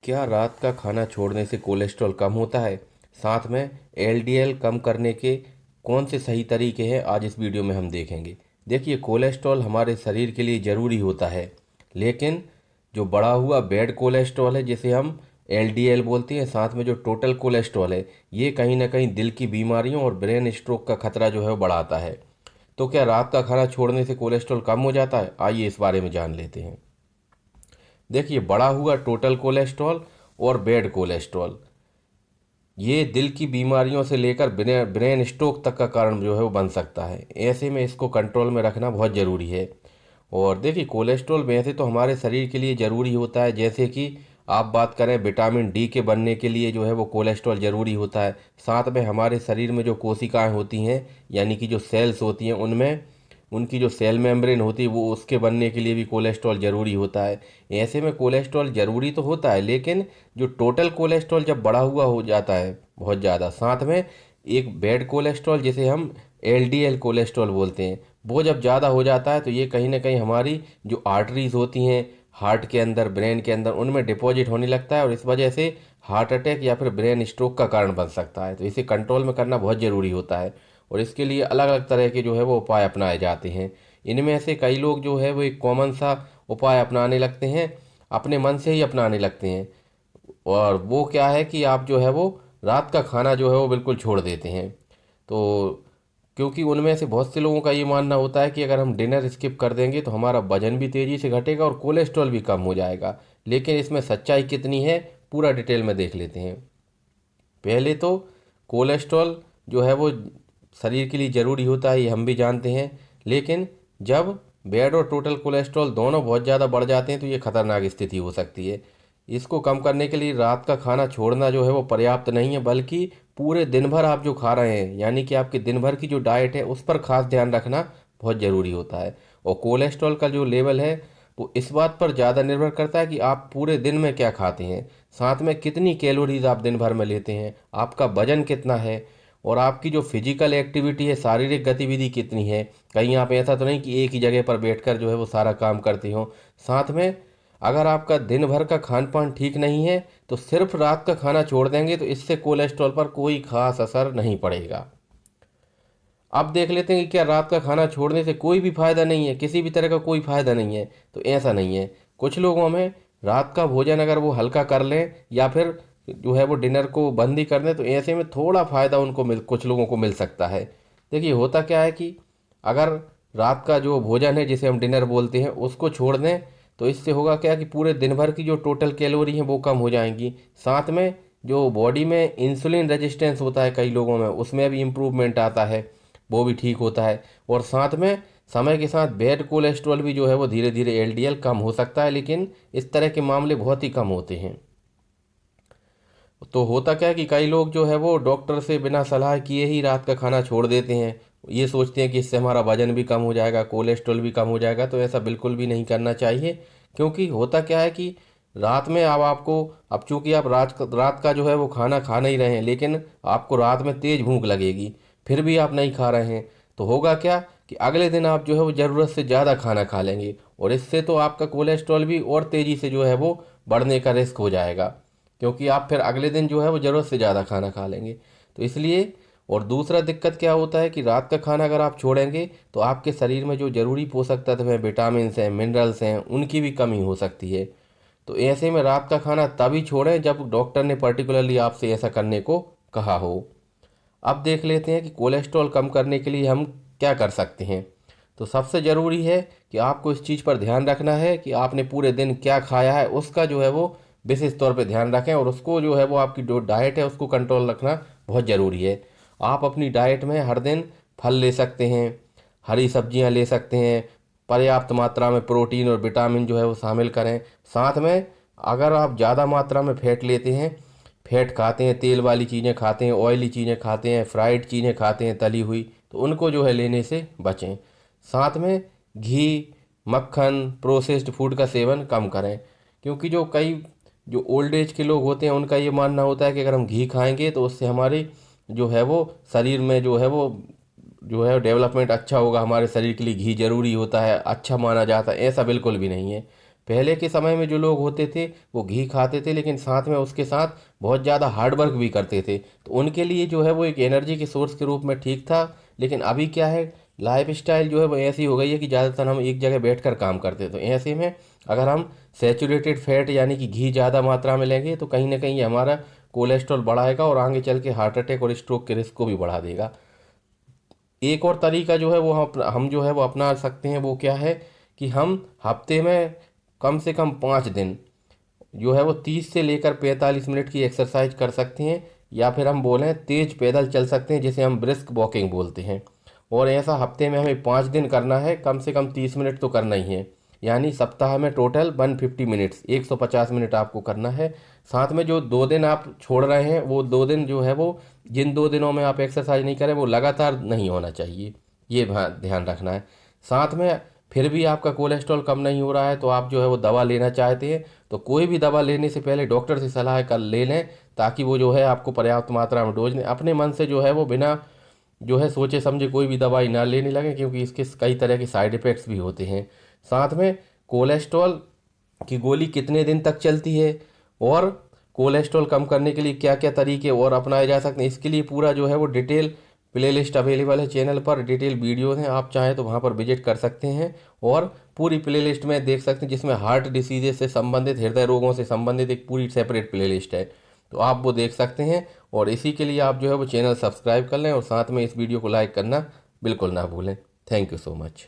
क्या रात का खाना छोड़ने से कोलेस्ट्रॉल कम होता है? साथ में एलडीएल कम करने के कौन से सही तरीके हैं, आज इस वीडियो में हम देखेंगे। देखिए, कोलेस्ट्रॉल हमारे शरीर के लिए ज़रूरी होता है, लेकिन जो बढ़ा हुआ बैड कोलेस्ट्रॉल है, जिसे हम एलडीएल बोलते हैं, साथ में जो टोटल कोलेस्ट्रॉल है, ये कहीं ना कहीं दिल की बीमारियों और ब्रेन स्ट्रोक का खतरा जो है वो बढ़ाता है। तो क्या रात का खाना छोड़ने से कोलेस्ट्रॉल कम हो जाता है? आइए इस बारे में जान लेते हैं। देखिए, बढ़ा हुआ टोटल कोलेस्ट्रॉल और बैड कोलेस्ट्रॉल ये दिल की बीमारियों से लेकर ब्रेन स्ट्रोक तक का कारण जो है वो बन सकता है। ऐसे में इसको कंट्रोल में रखना बहुत ज़रूरी है। और देखिए, कोलेस्ट्रॉल वैसे तो हमारे शरीर के लिए ज़रूरी होता है, जैसे कि आप बात करें विटामिन डी के बनने के लिए जो है वो कोलेस्ट्रॉल ज़रूरी होता है। साथ में हमारे शरीर में जो कोशिकाएं होती हैं, यानी कि जो सेल्स होती हैं, उनमें उनकी जो सेल मेम्ब्रेन होती है वो उसके बनने के लिए भी कोलेस्ट्रॉल ज़रूरी होता है। ऐसे में कोलेस्ट्रॉल ज़रूरी तो होता है, लेकिन जो टोटल कोलेस्ट्रॉल जब बढ़ा हुआ हो जाता है बहुत ज़्यादा, साथ में एक बैड कोलेस्ट्रॉल जिसे हम एलडीएल कोलेस्ट्रॉल बोलते हैं, वो जब ज़्यादा हो जाता है तो ये कहीं ना कहीं हमारी जो आर्टरीज होती हैं हार्ट के अंदर, ब्रेन के अंदर, उनमें डिपॉजिट होने लगता है और इस वजह से हार्ट अटैक या फिर ब्रेन स्ट्रोक का कारण बन सकता है। तो इसे कंट्रोल में करना बहुत ज़रूरी होता है और इसके लिए अलग अलग तरह के जो है वो उपाय अपनाए जाते हैं। इनमें से कई लोग जो है वो एक कॉमन सा उपाय अपनाने लगते हैं, अपने मन से ही अपनाने लगते हैं। और वो क्या है कि आप जो है वो रात का खाना जो है वो बिल्कुल छोड़ देते हैं। तो क्योंकि उनमें से बहुत से लोगों का ये मानना होता है कि अगर हम डिनर स्किप कर देंगे तो हमारा वजन भी तेज़ी से घटेगा और कोलेस्ट्रॉल भी कम हो जाएगा। लेकिन इसमें सच्चाई कितनी है, पूरा डिटेल में देख लेते हैं। पहले तो कोलेस्ट्रॉल जो है वो शरीर के लिए ज़रूरी होता है, ये हम भी जानते हैं। लेकिन जब बैड और टोटल कोलेस्ट्रॉल दोनों बहुत ज़्यादा बढ़ जाते हैं तो ये खतरनाक स्थिति हो सकती है। इसको कम करने के लिए रात का खाना छोड़ना जो है वो पर्याप्त नहीं है, बल्कि पूरे दिन भर आप जो खा रहे हैं, यानी कि आपके दिन भर की जो डाइट है, उस पर खास ध्यान रखना बहुत ज़रूरी होता है। और कोलेस्ट्रॉल का जो लेवल है वो इस बात पर ज़्यादा निर्भर करता है कि आप पूरे दिन में क्या खाते हैं, साथ में कितनी कैलोरीज आप दिन भर में लेते हैं, आपका वजन कितना है और आपकी जो फिजिकल एक्टिविटी है, शारीरिक गतिविधि कितनी है। कहीं आप ऐसा तो नहीं कि एक ही जगह पर बैठकर जो है वो सारा काम करते हो। साथ में अगर आपका दिन भर का खान पान ठीक नहीं है तो सिर्फ रात का खाना छोड़ देंगे तो इससे कोलेस्ट्रॉल पर कोई खास असर नहीं पड़ेगा। अब देख लेते हैं कि क्या रात का खाना छोड़ने से कोई भी फायदा नहीं है, किसी भी तरह का कोई फायदा नहीं है। तो ऐसा नहीं है। कुछ लोगों में रात का भोजन अगर वो हल्का कर लें या फिर जो है वो डिनर को बंद ही कर दें तो ऐसे में थोड़ा फायदा उनको कुछ लोगों को मिल सकता है। देखिए, होता क्या है कि अगर रात का जो भोजन है, जिसे हम डिनर बोलते हैं, उसको छोड़ दें तो इससे होगा क्या कि पूरे दिन भर की जो टोटल कैलोरी है वो कम हो जाएंगी। साथ में जो बॉडी में इंसुलिन रेजिस्टेंस होता है कई लोगों में, उसमें भी इम्प्रूवमेंट आता है, वो भी ठीक होता है। और साथ में समय के साथ बैड कोलेस्ट्रॉल भी जो है वो धीरे धीरे एलडीएल कम हो सकता है, लेकिन इस तरह के मामले बहुत ही कम होते हैं। तो होता क्या है कि कई लोग जो है वो डॉक्टर से बिना सलाह किए ही रात का खाना छोड़ देते हैं। ये सोचते हैं कि इससे हमारा वजन भी कम हो जाएगा, कोलेस्ट्रॉल भी कम हो जाएगा। तो ऐसा बिल्कुल भी नहीं करना चाहिए, क्योंकि होता क्या है कि रात में अब चूंकि आप रात का जो है वो खाना खा नहीं रहे हैं, लेकिन आपको रात में तेज़ भूख लगेगी, फिर भी आप नहीं खा रहे हैं, तो होगा क्या कि अगले दिन आप जो है वो ज़रूरत से ज़्यादा खाना खा लेंगे और इससे तो आपका कोलेस्ट्रॉल भी और तेज़ी से जो है वो बढ़ने का रिस्क हो जाएगा, क्योंकि आप फिर अगले दिन जो है वो ज़रूरत से ज़्यादा खाना खा लेंगे। तो इसलिए, और दूसरा दिक्कत क्या होता है कि रात का खाना अगर आप छोड़ेंगे तो आपके शरीर में जो ज़रूरी पोषक तत्व हैं, विटामिन हैं, मिनरल्स हैं, उनकी भी कमी हो सकती है। तो ऐसे में रात का खाना तभी छोड़ें जब डॉक्टर ने पर्टिकुलरली आपसे ऐसा करने को कहा हो। अब देख लेते हैं कि कोलेस्ट्रॉल कम करने के लिए हम क्या कर सकते हैं। तो सबसे ज़रूरी है कि आपको इस चीज़ पर ध्यान रखना है कि आपने पूरे दिन क्या खाया है, उसका जो है वो विशेष तौर पे ध्यान रखें और उसको जो है वो आपकी जो डाइट है उसको कंट्रोल रखना बहुत ज़रूरी है। आप अपनी डाइट में हर दिन फल ले सकते हैं, हरी सब्जियां ले सकते हैं, पर्याप्त मात्रा में प्रोटीन और विटामिन जो है वो शामिल करें। साथ में अगर आप ज़्यादा मात्रा में फैट लेते हैं, फैट खाते हैं, तेल वाली चीज़ें खाते हैं, ऑयली चीज़ें खाते हैं, फ्राइड चीज़ें खाते हैं तली हुई, तो उनको जो है लेने से बचें। साथ में घी, मक्खन, प्रोसेस्ड फूड का सेवन कम करें, क्योंकि जो ओल्ड एज के लोग होते हैं उनका ये मानना होता है कि अगर हम घी खाएंगे तो उससे हमारी जो है वो शरीर में जो है डेवलपमेंट अच्छा होगा। हमारे शरीर के लिए घी जरूरी होता है, अच्छा माना जाता है। ऐसा बिल्कुल भी नहीं है। पहले के समय में जो लोग होते थे वो घी खाते थे, लेकिन साथ में उसके साथ बहुत ज़्यादा हार्ड वर्क भी करते थे, तो उनके लिए जो है वो एक एनर्जी के सोर्स के रूप में ठीक था। लेकिन अभी क्या है, लाइफ स्टाइल जो है वो ऐसी हो गई है कि ज़्यादातर हम एक जगह बैठकर काम करते हैं। तो ऐसे में अगर हम सैचुरेटेड फैट यानी कि घी ज़्यादा मात्रा में लेंगे तो कहीं ना कहीं ये हमारा कोलेस्ट्रॉल बढ़ाएगा और आगे चल के हार्ट अटैक और स्ट्रोक के रिस्क को भी बढ़ा देगा। एक और तरीका जो है वो हम जो है वो अपना सकते हैं, वो क्या है कि हम हफ्ते में कम से कम 5 दिन जो है वो 30 से लेकर 45 मिनट की एक्सरसाइज कर सकते हैं, या फिर हम बोलें तेज पैदल चल सकते हैं जिसे हम ब्रिस्क वॉकिंग बोलते हैं। और ऐसा हफ्ते में हमें 5 दिन करना है, कम से कम 30 मिनट तो करना ही है, यानी सप्ताह में टोटल 150 मिनट्स 150 मिनट आपको करना है। साथ में जो 2 दिन आप छोड़ रहे हैं वो 2 दिन जो है वो, जिन 2 दिनों में आप एक्सरसाइज नहीं करें वो लगातार नहीं होना चाहिए, ये ध्यान रखना है। साथ में फिर भी आपका कोलेस्ट्रॉल कम नहीं हो रहा है तो आप जो है वो दवा लेना चाहते हैं, तो कोई भी दवा लेने से पहले डॉक्टर से सलाह कर ले लें, ताकि वो जो है आपको पर्याप्त मात्रा में डोज दें। अपने मन से जो है वो बिना जो है सोचे समझे कोई भी दवाई ना लेने लगे, क्योंकि इसके कई तरह के साइड इफ़ेक्ट्स भी होते हैं। साथ में कोलेस्ट्रॉल की गोली कितने दिन तक चलती है और कोलेस्ट्रॉल कम करने के लिए क्या क्या तरीके और अपनाए जा सकते हैं, इसके लिए पूरा जो है वो डिटेल प्लेलिस्ट अवेलेबल है चैनल पर, डिटेल वीडियो हैं, आप चाहें तो वहाँ पर विजिट कर सकते हैं और पूरी प्लेलिस्ट में देख सकते हैं, जिसमें हार्ट डिसीजेज से संबंधित, हृदय रोगों से संबंधित एक पूरी सेपरेट प्लेलिस्ट है, तो आप वो देख सकते हैं। और इसी के लिए आप जो है वो चैनल सब्सक्राइब कर लें और साथ में इस वीडियो को लाइक करना बिल्कुल ना भूलें। Thank you so much.